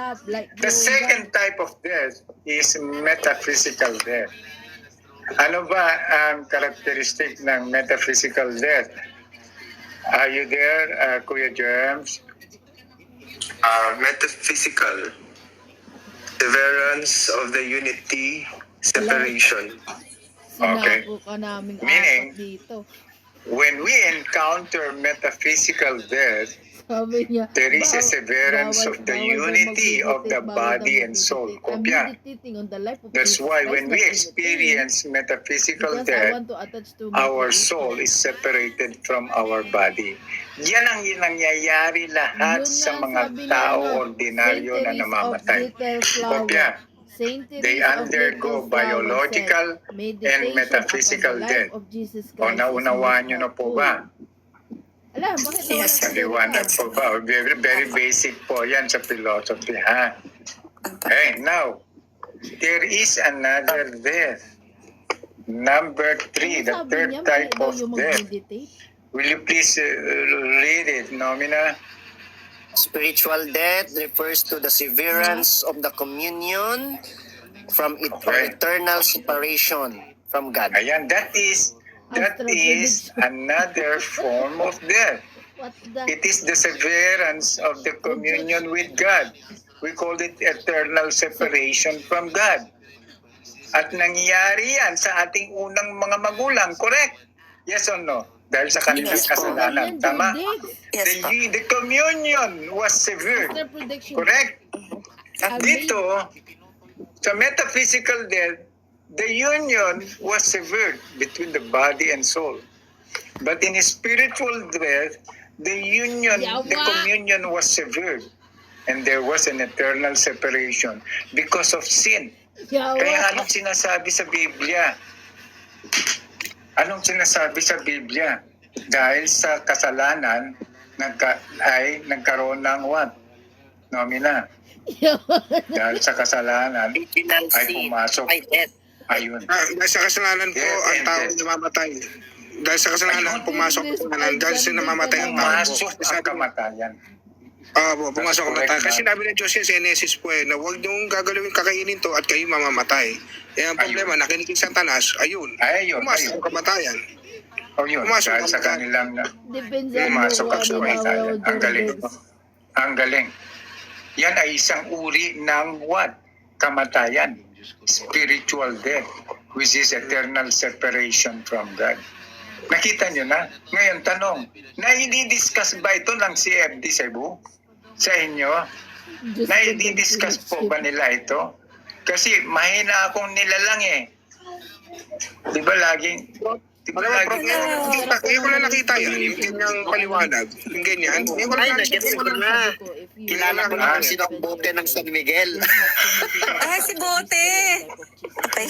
S1: The second type of death is metaphysical death. Ano ba ang characteristic ng metaphysical death? Are you there, Kuya James?
S7: metaphysical, severance of the unity, separation.
S1: Okay.
S4: Sinako ka namin
S1: Meaning-
S4: apat dito.
S1: When we encounter metaphysical death,
S4: Sabi niya,
S1: there is a
S4: "Baw-
S1: severance
S4: bawal-
S1: of the
S4: bawal daw
S1: unity of the
S4: mag-meditate, bawal
S1: body
S4: daw
S1: and soul."
S4: mag-meditate. I'm
S1: Kopya.
S4: meditating on the life of
S1: That's
S4: Jesus
S1: why
S4: Christ,
S1: when we
S4: not anything.
S1: experience metaphysical
S4: Because I
S1: death,
S4: want to attach to my
S1: our
S4: creation.
S1: soul is separated from our body. Yan ang nangyayari lahat
S4: Yun
S1: sa
S4: nga
S1: mga
S4: sabi niya
S1: tao
S4: nga,
S1: ordinaryo
S4: Saint
S1: na
S4: Therese of
S1: namamatay.
S4: Little Flower.
S1: Kopya.
S4: Saint Therese
S1: They
S4: of
S1: undergo
S4: Little Flower
S1: biological
S4: said, "Meditation
S1: and metaphysical
S4: upon the life
S1: death."
S4: of Jesus
S1: O
S4: Christ
S1: naunawaan
S4: is
S1: nyo na
S4: most
S1: po
S4: helpful."
S1: ba?
S4: Alam, bakit
S2: Yes,
S4: nawalan ka,
S1: Maliwanag
S4: Jerica?
S1: po ba? Very, very basic po yan sa philosophy, ha? Okay, now, there is another death. Number 3, the
S4: Ano sabi
S1: third
S4: niya?
S1: type
S4: Mali daw
S1: of
S4: yung
S1: death.
S4: mag-meditate.
S1: Will you please read it, Nomina?
S6: Spiritual death refers to the severance of the communion from
S1: Okay.
S6: eternal separation from God.
S1: Ayan, that is another form of death.
S4: What the?
S1: It is the severance of the communion with God. We call it eternal separation from God. At nangyari yan sa ating unang mga magulang, correct? Yes or no? Dahil sa kanilang
S2: Yes po.
S1: kasalanan.
S4: Yan,
S1: Tama?
S4: Jordex.
S2: Yes po.
S1: The communion was severed.
S4: After prediction.
S1: Correct?
S4: I
S1: Dito, sa metaphysical death, the union was severed between the body and soul. But in spiritual death, the communion was severed. And there was an eternal separation because of sin.
S4: Yawa.
S1: Kaya anong sinasabi sa Biblia? Anong sinasabi sa Biblia? Dahil sa kasalanan, nagkaroon ng what? Nomina.
S4: Yawa.
S1: Dahil sa kasalanan,
S6: Original
S1: ay
S6: sin
S1: pumasok.
S6: ay death.
S1: Ayun.
S3: Dahil sa kasalanan po,
S1: Yes,
S3: ang
S1: and
S3: tao
S1: yes.
S3: namamatay. Dahil sa kasalanan,
S1: Ayun.
S3: pumasok ang kasalanan. Dahil sa namamatay ang tao po.
S1: Pumasok ang kamatayan.
S3: Pumasok ang
S1: Correct
S3: kamatayan.
S1: na.
S3: Kasi sinabi ng Diyos yan sa Genesis po na huwag niyong gagalawin kakainin to at kayo mamamatay. Eh ang problema, nakinig yung Satanas, ayun.
S1: Ayun,
S3: Pumasok
S1: ayun.
S3: ang kamatayan.
S1: O yun,
S3: Pumasok
S1: dahil
S3: ang
S1: sa
S3: kamatayan.
S1: kanilang
S4: Depende sa
S1: pumasok ang
S4: ano,
S1: kamatayan. Ang galing.
S4: Jordex.
S1: Ang galing. Yan ay isang uri ng what? Kamatayan. Spiritual death, which is eternal separation from God. Nakita nyo na? Ngayon, tanong, na-discuss ba ito ng CFD Cebu? Sa inyo?
S4: Just
S1: Na-discuss po ba nila ito? Kasi mahina akong nilalang eh. Di ba laging... Di ba
S3: Alam mo, bro,
S1: laging...
S3: ngayon ko lang nakita yan, yung ganyang paliwanag, yung ganyan. Ngayon ko lang
S6: Ay,
S3: nakita.
S6: nag-gets ko na. Kilala ko na kung sino ang bote ng San Miguel.
S2: Ah, si Bote. Okay.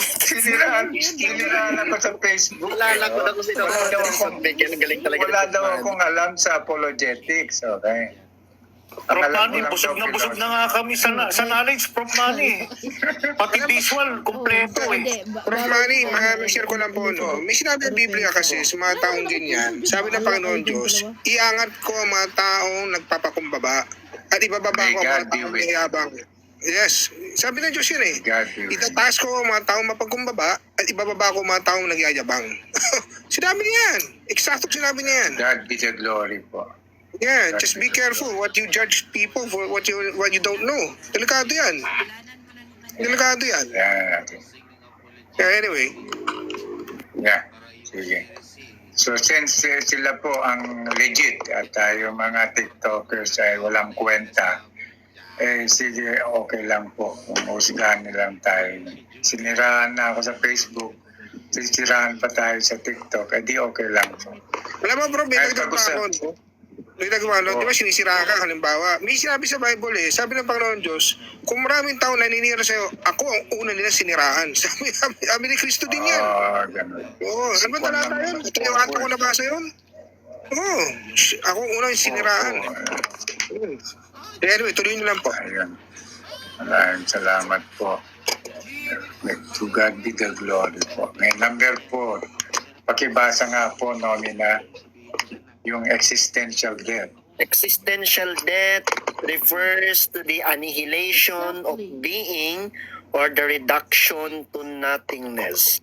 S1: Siniraan ako sa Facebook.
S6: Kilala ko na kung sino ang bote ng San Miguel. Ang galing talaga.
S1: Wala daw akong alam sa apologetics. Okay. Ang
S8: Prof.
S1: alam ko
S8: Manny,
S1: lang
S8: busog na
S1: daw
S8: busog na nga kami sa knowledge, Prof. Manny. Pati visual, kompleto eh.
S3: Prof. Manny, share ko lang po, no? May sinabi ang Biblia kasi sa mga taong ganyan. Sabi ng Panginoon Diyos, iangat ko ang mga taong nagpapakumbaba at ibababa ko ang mga taong mayabang. Yes, sabi ng Diyos yun eh.
S1: God be with you.
S3: Itataas ko ang mga taong mapagkumbaba at ibababa ko ang mga taong nagyayabang. Sinabi niya yan. Eksakto sinabi niya yan.
S1: God be the glory po.
S3: Yeah, just be careful what you judge people for what you don't know. Delikado yan. Delikado yan.
S1: Yeah.
S3: Yeah, anyway.
S1: Yeah. Sige. So since sila po ang legit at tayo mga TikTokers ay walang kwenta, sige, okay lang po. Kung husgahan nilang tayo. Siniraan na ako sa Facebook, sisiraan pa tayo sa TikTok, di okay lang po.
S3: Alam mo bro, may
S1: Ay,
S3: nagdagwa
S1: pag-usap.
S3: ako, no? May nagdagwa, no? Di ba sinisira ka, halimbawa, may sinabi sa Bible sabi ng Panginoon Diyos, kung maraming tao naninira sa'yo, ako ang una nila siniraan. Sabi ni Kristo din yan.
S1: Ganun.
S3: Oo, ano ba talata yun? Ito yung ato ko nabasa yun? Oo, ako ang unang siniraan. Anyway, tuloy nyo lang po.
S1: Ayun. Maraming salamat po. To God be the glory po. May number po. Pakibasa nga po, Nomina, yung existential death.
S6: Existential death refers to the annihilation of being or the reduction to nothingness.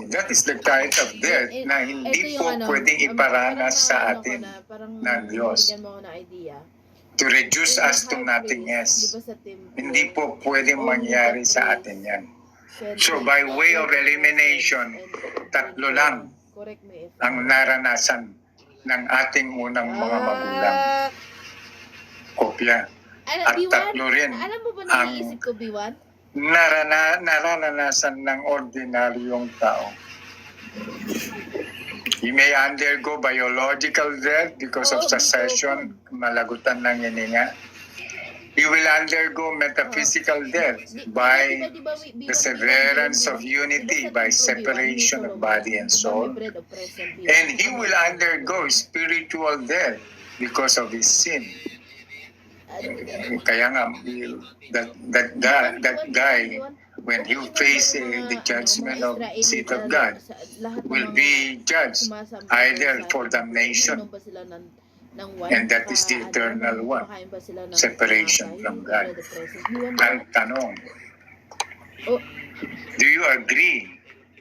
S1: That is the kind of death na hindi po pwedeng iparanas sa atin ng Diyos.
S4: Bigyan mo ako ng idea.
S1: to reduce us to nothingness. Hindi po pwedeng mangyari sa atin yan. So by way of elimination, tatlo lang
S4: Correct me if
S1: ang naranasan ng ating unang mga magulang. Kopya. At tatlo rin
S4: Alam mo ba
S1: ang
S4: naiisip ko, B1?
S1: naranasan ng ordinaryong tao. He may undergo biological death because of secession, malagutan ng hininga. He will undergo metaphysical death by the severance of unity, by separation of body and soul. And he will undergo spiritual death because of his sin. Kaya nga, that guy, when he face the judgment of seat of God, will be judged either for damnation, and that is the eternal one, separation from God. Ang tanong, do you agree?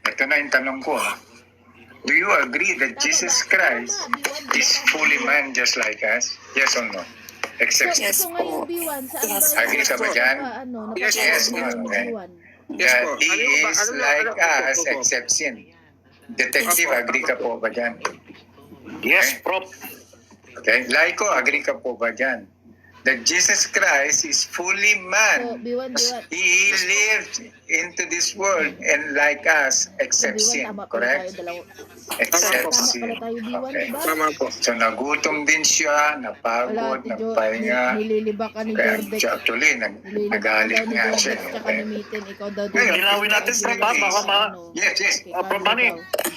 S1: Ito na yung tanong ko. Do you agree that Jesus Christ is fully man just like us? Yes or no? Except
S2: Yes
S4: So ngayon,
S2: po.
S4: B1, saan
S2: Yes,
S4: ba?
S1: agree ka ba dyan?
S3: Yes,
S1: yes,
S4: napapagawa
S1: no,
S4: ng
S1: okay.
S4: B1?
S3: Yes
S1: That
S3: po.
S1: he is like us
S3: Opo.
S1: except sin. Detective, agree ka po ba dyan?
S8: Yes, Prof.
S1: Okay? Laiko, agree ka po ba dyan? That Jesus Christ is fully
S4: So,
S1: man.
S4: B1,
S1: He lived into this world and like us except
S4: B1,
S1: sin.
S4: tama pala tayo
S1: Correct?
S4: dalawa.
S1: Except
S4: Tama
S1: sin.
S4: pala tayo, B1,
S1: Okay.
S4: diba?
S3: Tama po.
S1: So nagutom din siya,
S4: Wala,
S1: napagod,
S4: Ate Jo,
S1: nagpahinga.
S4: nililiba ka ni
S1: Kaya
S4: Jordex.
S1: actually, nagalit nga siya.
S4: Tsaka ni Miten, ikaw daw
S1: Ngayon,
S8: linawin natin, Prof, ha? Baka
S1: Yes, yes.
S8: Prof. Manny,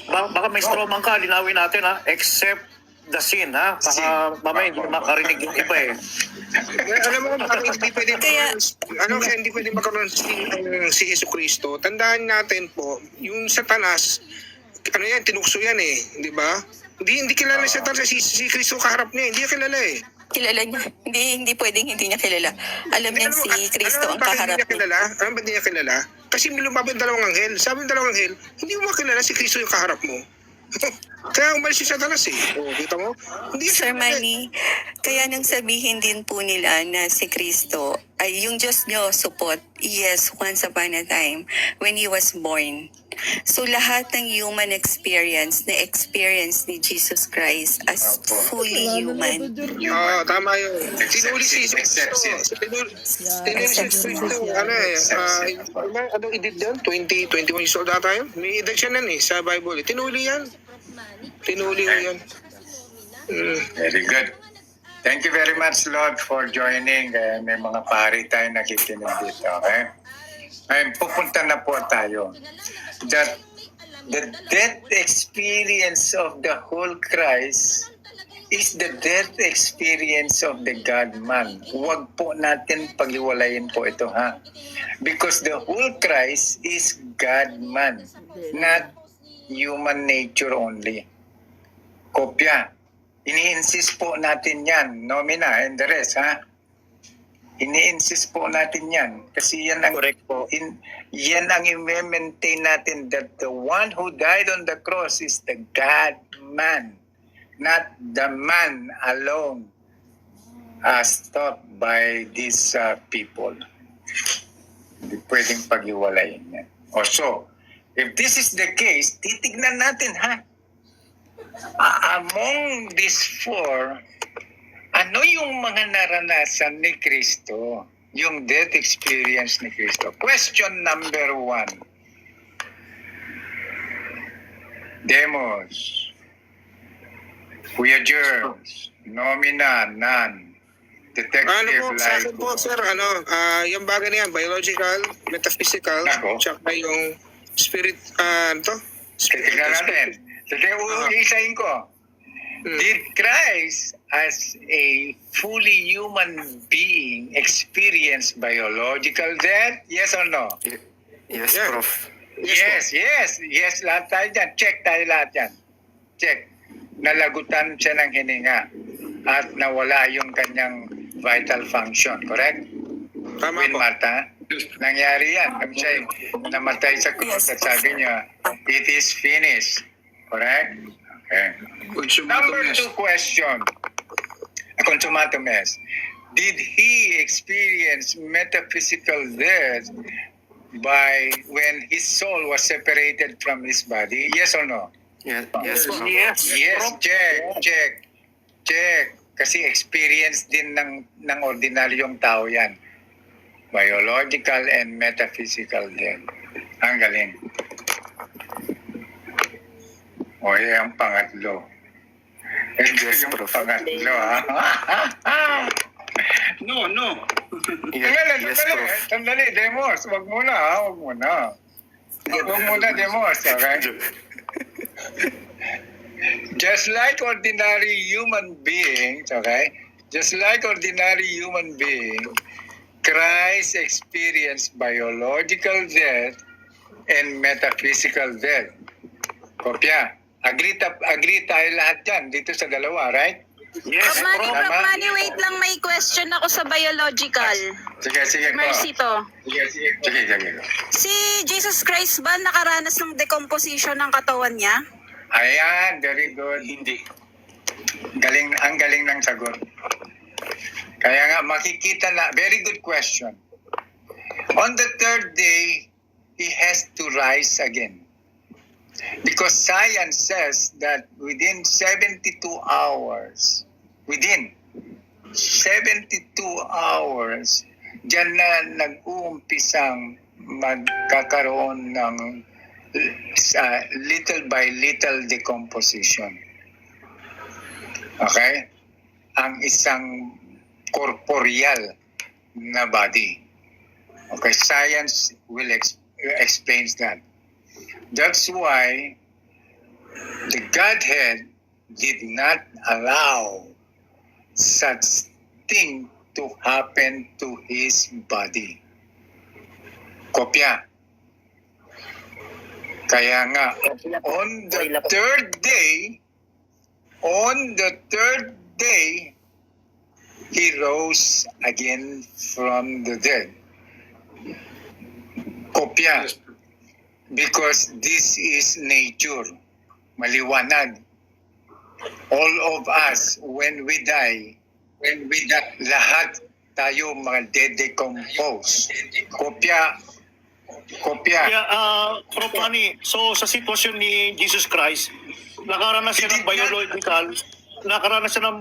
S8: baka may strawman ka, linawin natin ha, except the sin ha. Baka mamaya hindi makarinig yung iba eh.
S3: Alam mo, parang hindi pwede
S2: Kaya-
S3: kaya hindi pwede magkaroon si Jesucristo. Tandaan natin po, yung Satanas, ano yan, tinukso yan eh, di ba? Hindi kilala si Satanas, si Kristo kaharap niya, hindi niya kilala eh.
S2: Kilala niya. Hindi pwedeng hindi niya kilala. Alam niya si Kristo ang kaharap
S3: niya
S2: niya.
S3: kilala? Alam ba hindi niya kilala? Kasi lumabas yung dalawang anghel. Sabi ng dalawang anghel, hindi mo makilala si Kristo yung kaharap mo. Kaya umalis si Satanas eh. O, kita mo? Hindi
S2: Sir Manny, kaya nang sabihin din po nila na si Kristo ay yung Diyos nyo support, yes, once upon a time, when He was born. So lahat ng human experience na experience ni Jesus Christ as fully human.
S3: Oo, tama yun. Tinuli si
S1: Except sin.
S3: Jesucristo. Tinuli si Jesucristo. Ano eh, anong edit yun? 21 years old ata yun? May edad siya nun eh, sa Bible. Tinuli yan. Tinuli mo yan.
S1: Very good. Thank you very much, Lord, for joining. May mga pari tayo nakikinig dito, okay? Ay, pupunta na po tayo. That the death experience of the whole Christ is the death experience of the God-man. Huwag po natin pag-iwalayin po ito, ha? Because the whole Christ is God-man, not human nature only. Kopya. Ini-insist po natin yan, nomina and the rest, ha? Ini-insist po natin yan. Kasi yan ang,
S6: Correct po.
S1: yan ang i-maintain natin that the one who died on the cross is the God-man, not the man alone as taught by these people. Hindi pwedeng pag-iwalayin yan. So, if this is the case, titignan natin, ha? Among these four, ano yung mga naranasan ni Kristo? Yung death experience ni Kristo. Question number 1. Demos. Kuya Jerms. Nomina, none. Detective
S3: Ano po, sa akin po,
S1: Life.
S3: sir, yung bagay na yan, biological, metaphysical,
S1: Ako?
S3: tsaka yung spirit,
S1: Tignan natin. Sige, uulisahin ko. Did Christ as a fully human being experience biological death? Yes or no?
S7: Yes,
S3: Yeah.
S7: Prof.
S1: Yes, lahat tayo dyan. Check tayo lahat dyan. Check. Nalagutan siya ng hininga at nawala yung kanyang vital function. Correct?
S3: Tama
S1: Queen
S3: po.
S1: Martha? Nangyari yan. Kami siya namatay sa cross at sabi niya, it is finished. Correct? Okay. Number 2 question. Consumatum est. did he experience metaphysical death by when his soul was separated from his body? Yes or no?
S6: Yes.
S8: Yes.
S1: Yes, check. Kasi experience din ng ordinaryong tao yan. Biological and metaphysical death. Ang galing. O, yan ang pangatlo. Ito
S6: Yes,
S1: yung
S6: Prof.
S1: pangatlo, ha?
S3: No.
S6: Yes, Prof.
S1: Sandali, Demos. Wag muna, ha? Wag muna, Demos, okay? Just like ordinary human beings, okay? Just like ordinary human beings, Christ experienced biological death and metaphysical death. Kopya. Agree tayo lahat dyan dito sa dalawa, right?
S8: Yes,
S9: Prof.
S8: Prof.
S1: Tama.
S9: Manny, wait lang, may question ako sa biological.
S1: Sige po.
S9: Mercy to.
S1: Sige.
S9: Si Jesus Christ ba nakaranas ng decomposition ng katawan niya?
S1: Ayan, very good. Hindi. Ang galing ng sagot. Kaya nga, makikita na, very good question. On the third day, he has to rise again. Because science says that within 72 hours, dyan na nag-uumpisang magkakaroon ng little by little decomposition. Okay? Ang isang corporeal na body. Okay, science will explains that. That's why the Godhead did not allow such thing to happen to his body. Kopya. Kaya nga, on the third day, he rose again from the dead. Kopya. Because this is nature. Maliwanag. All of us, when we die, lahat tayo mga de-decompose. Kopya.
S8: Yeah, Prof. Manny, so sa sitwasyon ni Jesus Christ, nakaranas siya ng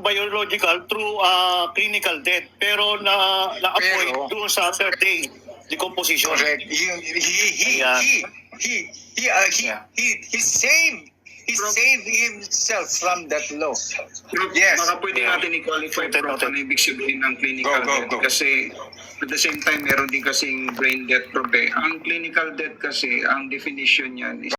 S8: biological through clinical death, pero na-avoid
S1: Pero-
S8: doon sa third day decomposition.
S1: Correct. He saved himself from that law. Yes.
S3: Baka pwede natin i-qualify Prof, ano ibig sabihin ng clinical
S1: Go.
S3: death. Kasi at the same time, meron din kasing brain death, Prof. Ang clinical death kasi, ang definition niyan is